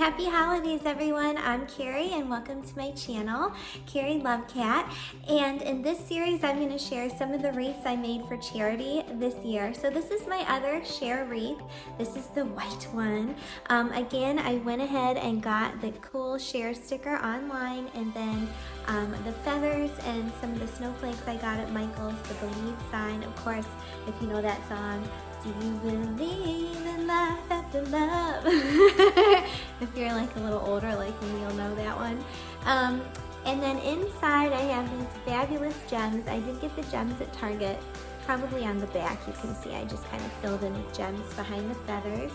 Happy holidays, everyone. I'm Kerry and welcome to my channel, Kerry Love Cat. And in this series, I'm going to share some of the wreaths I made for charity this year. So this is my other Cher wreath. This is the white one. Again, I went ahead and got the cool Cher sticker online, and then the feathers and some of the snowflakes I got at Michael's, the Believe sign. Of course, if you know that song, do you believe in life after love? If you're like a little older like me, you'll know that one. And then inside I have these fabulous gems. I did get the gems at Target. Probably on the back you can see I just kind of filled in with gems behind the feathers.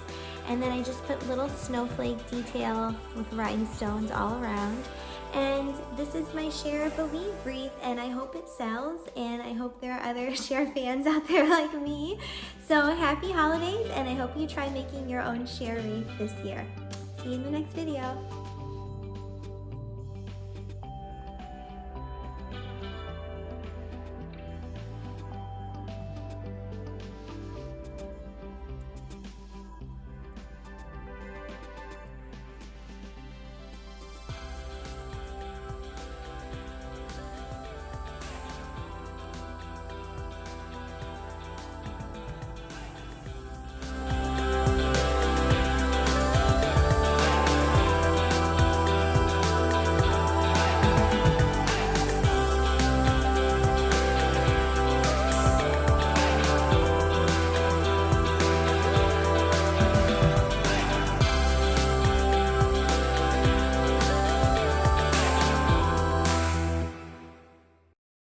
And then I just put little snowflake detail with rhinestones all around. And this is my Cher Believe wreath, and I hope it sells, and I hope there are other Cher fans out there like me. So happy holidays, and I hope you try making your own Cher wreath this year. See you in the next video.